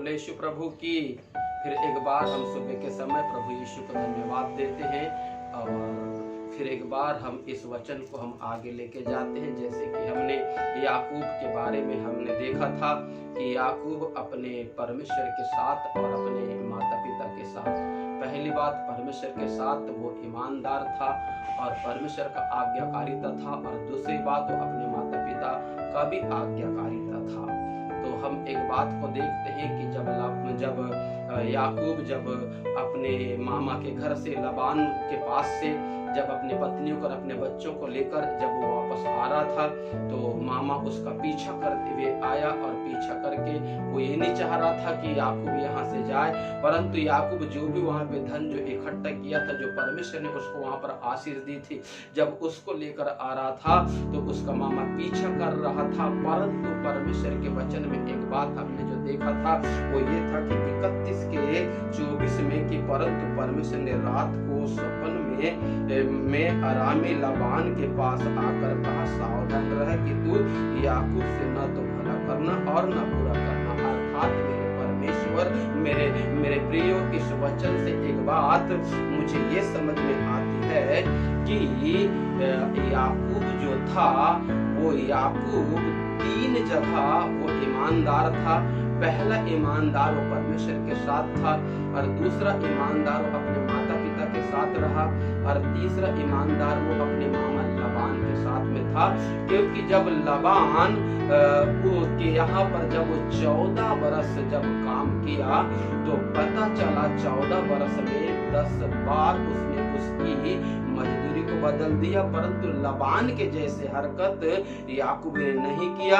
बोले यीशु प्रभु की। फिर एक बार हम सुबह के समय प्रभु यीशु को धन्यवाद देते हैं और फिर एक बार हम इस वचन को हम आगे लेके जाते हैं। जैसे कि हमने याकूब के बारे में हमने देखा था कि याकूब अपने परमेश्वर के साथ और अपने माता पिता के साथ, पहली बात परमेश्वर के साथ वो ईमानदार था और परमेश्वर का आज्ञाकारिता था, और दूसरी बात वो अपने माता पिता का भी आज्ञाकारिता था। तो हम एक बात को देखते हैं कि जब याकूब जब अपने मामा के घर से लबान के पास से जब अपनी पत्नियों को और अपने बच्चों को लेकर जब वो वापस आ रहा था, तो मामा उसका पीछा करते हुए आया और पीछा करके वो ये नहीं चाह रहा था कि याकूब यहाँ से जाए, परंतु याकूब जो भी वहाँ पे धन जो इकट्ठा किया था, जो परमेश्वर ने उसको वहाँ पर आशीष दी थी, जब उसको लेकर आ रहा था तो उसका मामा पीछा कर रहा था। परंतु परमेश्वर के वचन में एक बात हमने जो देखा था वो ये था कि 31 के 24 में कि परंतु परमेश्वर ने रात को सपन में अरामी लबान के पास आकर कहा, सावधान रह कि तू याकूब से न तो भला करना और न बुरा करना। अर्थात मेरे परमेश्वर, मेरे प्रियो, इस वचन से एक बात मुझे ये समझ में आती है कि याकूब जो था वो याकूब 3 जगह वो ईमानदार था। पहला ईमानदार वो परमेश्वर के साथ था, और दूसरा ईमानदार वो अपने माता पिता के साथ रहा, और तीसरा ईमानदार वो अपने मामा लबान के साथ में था। क्योंकि जब लबान के यहाँ पर जब वो 14 बरस जब काम किया तो पता चला 14 बरस में 10 बार उसने उसकी मजदूरी को बदल दिया, परंतु लबान के जैसे हरकत याकूब ने नहीं किया।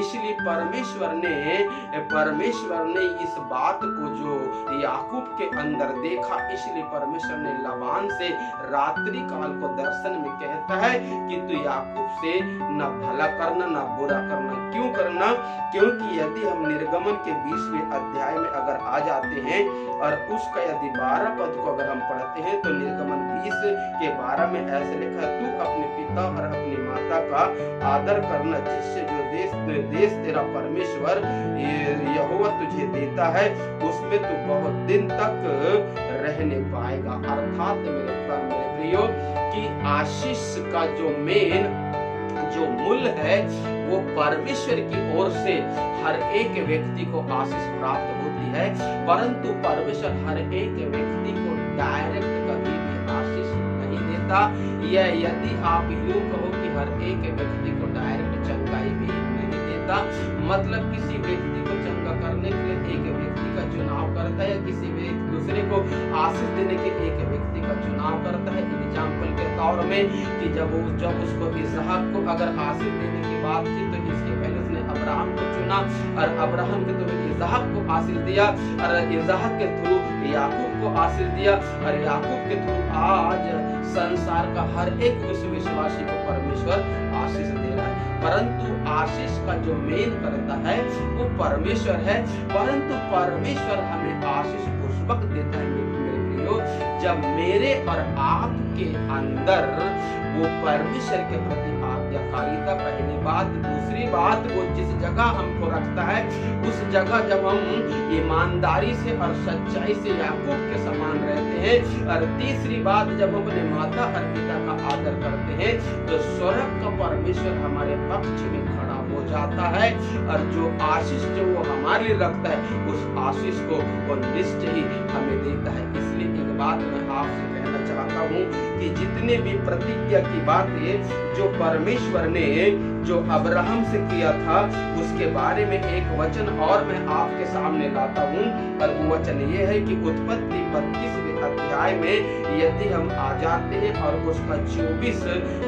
इसलिए परमेश्वर ने इस बात को जो याकूब के अंदर देखा, इसलिए परमेश्वर ने लबान से रात्रि काल को दर्शन में कहता है कि तू याकूब से न भला करना न बुरा करना। क्यों करना? क्योंकि यदि हम निर्गमन के 20वें अध्याय में अगर आ जाते हैं और उसका यदि 12 पद को अगर हम पढ़ते हैं तो निर्गमन 20 के 12 में ऐसे लिखा है, तू अपने पिता और अपनी माता का आदर करना, जिससे जो देश तेरा परमेश्वर यहोवा तुझे देता है उसमें तू बहुत दिन तक रहने पाएगा। अर्थात मेरे प्रियो कि आशीष का जो मूल है वो परमेश्वर की ओर से हर एक व्यक्ति को आशीष प्राप्त होती है, परंतु परमेश्वर हर एक व्यक्ति को डायरेक्ट कभी भी आशीष नहीं देता। या यदि आप यूं कहो कि हर एक व्यक्ति को डायरेक्ट चंगाई भी नहीं देता, मतलब किसी व्यक्ति को चंगा करने के लिए एक व्यक्ति का चुनाव करता है, किसी दूसरे को आशीष देने के एक व्यक्ति का चुनाव करता है। एग्जाम्पल के तौर में कि जब उसको इसहाक को अगर आशीष देने की बात थी तो इसके पहले उसने अब्राहम को चुना और अब्राहम के थ्रू इसहाक को आशीष दिया और इसहाक के थ्रू याकूब को आशीष दिया और याकूब के थ्रू आज संसार का हर एक विश्वासी को परमेश्वर आशीष दे रहा है। परंतु आशीष का जो मेन करता है वो परमेश्वर है, परंतु परमेश्वर हमें आशीष उस वक्त देता है मेरे प्रियो जब मेरे और आपके अंदर वो परमेश्वर के प्रति आज्ञाकारिता, पहली बात। दूसरी बात, वो जिस जगह हमको रखता है उस जगह जब हम ईमानदारी से और सच्चाई से याकूब के समान रहते हैं, और तीसरी बात जब हम अपने माता और पिता का आदर करते हैं तो स्वर्ग का परमेश्वर हमारे पक्ष में खड़ा हो जाता है, और जो आशीष जो वो हमारे लिए रखता है उस आशीष को वो निश्चय ही हमें देता है। इसलिए एक बात मैं आपसे कहना चाहता हूँ कि जितने भी प्रतिज्ञा की बातें जो परमेश्वर ने जो अब्राहम से किया था उसके बारे में एक वचन और मैं आपके सामने लाता हूँ, और वो वचन ये है कि उत्पत्ति 32वें अध्याय में यदि हम आ जाते हैं और उसका 24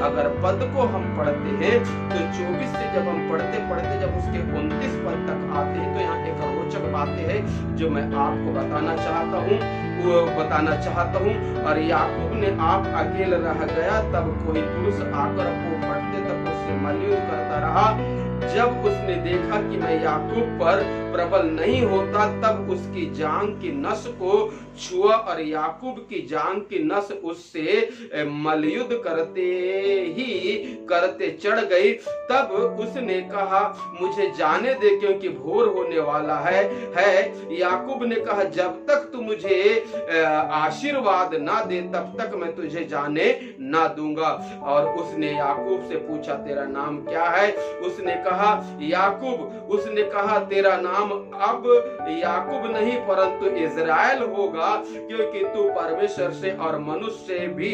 अगर पद को हम पढ़ते हैं तो 24 से जब हम पढ़ते जब उसके 29 पद तक आते हैं तो यहाँ एक रोचक बातें है जो मैं आपको बताना चाहता हूँ। और याकूब ने आप अकेले रह गया, तब कोई पुरुष आकर वो पढ़ते तब उससे मल्लयुद्ध करता रहा। जब उसने देखा कि मैं याकूब पर प्रबल नहीं होता तब उसकी जांग की नस को छुआ और याकूब की जांग की नस उससे मलयुद्ध करते चढ़ गई। तब उसने कहा मुझे जाने दे क्योंकि भोर होने वाला है। याकूब ने कहा जब तक तू मुझे आशीर्वाद ना दे तब तक मैं तुझे जाने ना दूंगा। और उसने याकूब से पूछा तेरा नाम क्या है? उसने कहा याकूब। उसने कहा तेरा नाम अब याकूब नहीं परंतु इज़राइल होगा, क्योंकि तू परमेश्वर से और मनुष्य से भी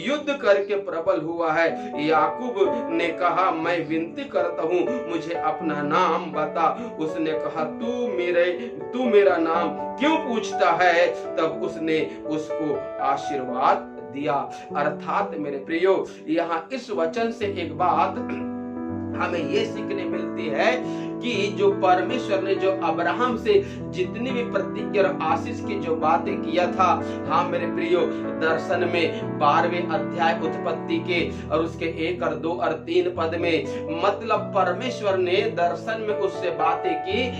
युद्ध करके प्रबल हुआ है। याकूब ने कहा मैं विनती करता हूँ मुझे अपना नाम बता। उसने कहा तू मेरा नाम क्यों पूछता है? तब उसने उसको आशीर्वाद दिया। अर्थात मेरे प्रियो, यहाँ इस वचन से एक बात हमें ये सीखने मिलती है कि जो परमेश्वर ने जो अब्राहम से जितनी भी प्रतिज्ञा और आशीष की जो बातें किया था, हाँ मेरे प्रियो, दर्शन में 12वें अध्याय उत्पत्ति के और उसके 1 और 2 और 3 पद में, मतलब परमेश्वर ने दर्शन में उससे बातें की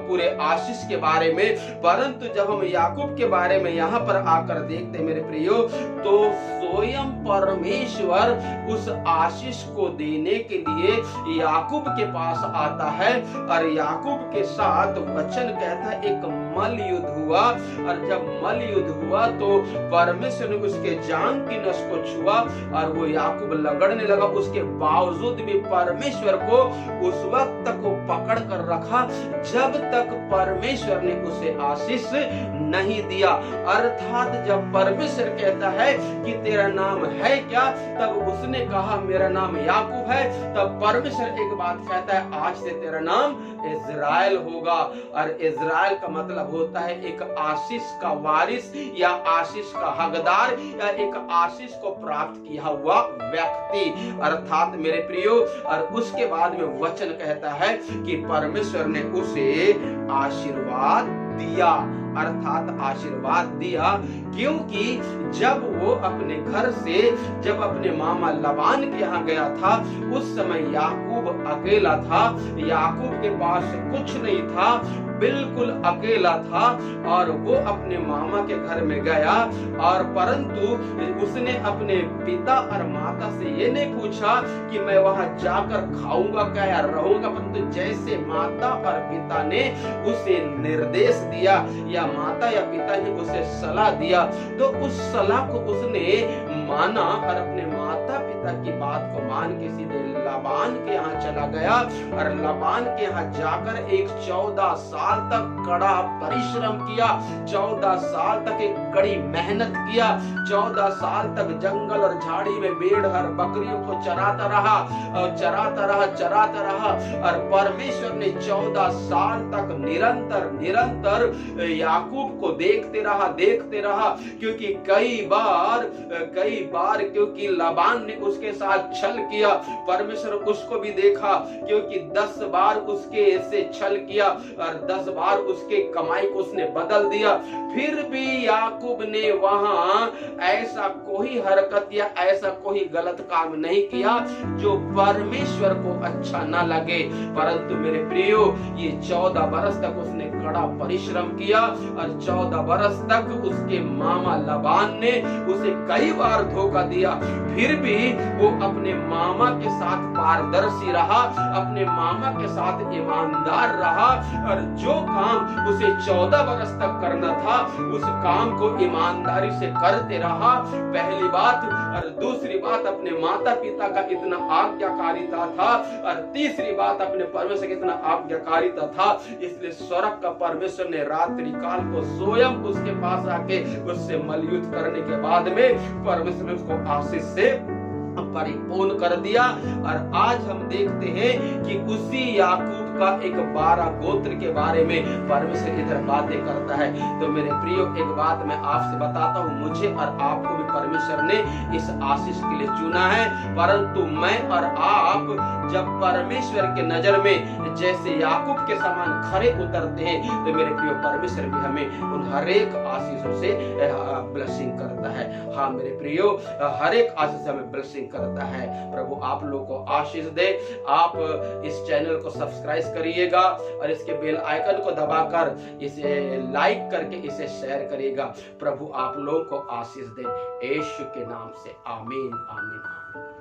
पूरे आशीष के बारे में। परंतु जब हम याकूब के बारे में यहाँ पर आकर देखते मेरे प्रियो, तो स्वयं परमेश्वर उस आशीष को देने के लिए याकूब के पास आता है और याकूब के साथ वचन कहता है एक मल युद्ध हुआ। और जब मल युद्ध हुआ तो परमेश्वर ने उसके जांग की नस को छुआ और वो याकूब लगड़ने लगा। उसके बावजूद भी परमेश्वर को उस वक्त तक को पकड़ कर रखा जब तक परमेश्वर ने उसे आशीष नहीं दिया। अर्थात जब परमेश्वर कहता है कि तेरा नाम है क्या, तब उसने कहा मेरा नाम याकूब है। तब परमेश्वर एक बात कहता है आज से तेरा नाम इज़राइल होगा। और इज़राइल का मतलब होता है एक आशीष का वारिस या आशीष का हकदार या एक आशीष को प्राप्त किया हुआ व्यक्ति। अर्थात मेरे प्रियो, और उसके बाद में वचन कहता है कि परमेश्वर ने उसे आशीर्वाद दिया। अर्थात आशीर्वाद दिया क्योंकि जब वो अपने घर से जब अपने मामा लबान के यहाँ गया था उस समय याकूब अकेला था। याकूब के पास कुछ नहीं था, बिल्कुल अकेला था और वो अपने मामा के घर में गया। और परंतु उसने अपने पिता और माता से ये नहीं पूछा कि मैं वहां जाकर खाऊंगा क्या या रहूंगा, परंतु जैसे माता और पिता ने उसे निर्देश दिया या माता या पिता ने उसे सलाह दिया तो उस सलाह को उसने माना और अपने माता पिता की बात को मान के सीधे लबान के यहाँ चला गया। और लबान के यहाँ जाकर एक 14 साल तक कड़ा परिश्रम किया, 14 साल तक एक कड़ी मेहनत किया, 14 साल तक जंगल और झाड़ी में भेड़ और बकरियों को चराता रहा और चराता रहा। और परमेश्वर ने 14 साल तक निरंतर याकूब को देखते रहा क्योंकि कई बार क्योंकि लबान ने उसके साथ छल किया, परमेश्वर उसको भी देखा क्योंकि 10 बार उसके से छल किया और 10 बार उसके कमाई को उसने बदल दिया। फिर भी याकूब ने वहां ऐसा कोई हरकत या ऐसा कोई गलत काम नहीं किया जो परमेश्वर को अच्छा ना लगे। परंतु मेरे प्रियो, ये 14 बरस तक उसने कड़ा परिश्रम किया और 14 बरस तक उसके मामा लबान ने उसे कई बार धोखा दिया। फिर भी वो अपने मामा के साथ पारदर्शी रहा, अपने मामा के साथ ईमानदार रहा और जो काम उसे 14 बरस तक करना था उस काम को ईमानदारी से करते रहा। पहली बात। और दूसरी बात, अपने माता पिता का इतना आज्ञाकारिता था और तीसरी बात, अपने परमेश्वर का इतना आज्ञाकारिता था, इसलिए स्वर्ग का परमेश्वर ने रात्रि काल को स्वयं उसके पास आके उससे मलयुद्ध करने के बाद में परमेश्वर ने उसको आशीष से परिपूर्ण कर दिया। और आज हम देखते हैं कि उसी याकूब का एक 12 गोत्र के बारे में परमेश्वर इधर बातें करता है। तो मेरे प्रियो, एक बात मैं आपसे बताता हूँ, मुझे और आपको भी परमेश्वर ने इस आशीष के लिए चुना है। परंतु मैं और आप जब परमेश्वर के नजर में जैसे याकूब के समान खरे उतरते हैं तो मेरे प्रियो, परमेश्वर भी हमें उन हर एक आशीषों से ब्लेसिंग करता है। हाँ मेरे प्रियो, हर एक आशीष से हमें ब्लेसिंग करता है। प्रभु आप लोगों को आशीष दे। आप इस चैनल को सब्सक्राइब प्रेस करिएगा और इसके बेल आइकन को दबाकर इसे लाइक करके इसे शेयर करिएगा। प्रभु आप लोगों को आशीष दे, यीशु के नाम से आमीन आमीन आमीन।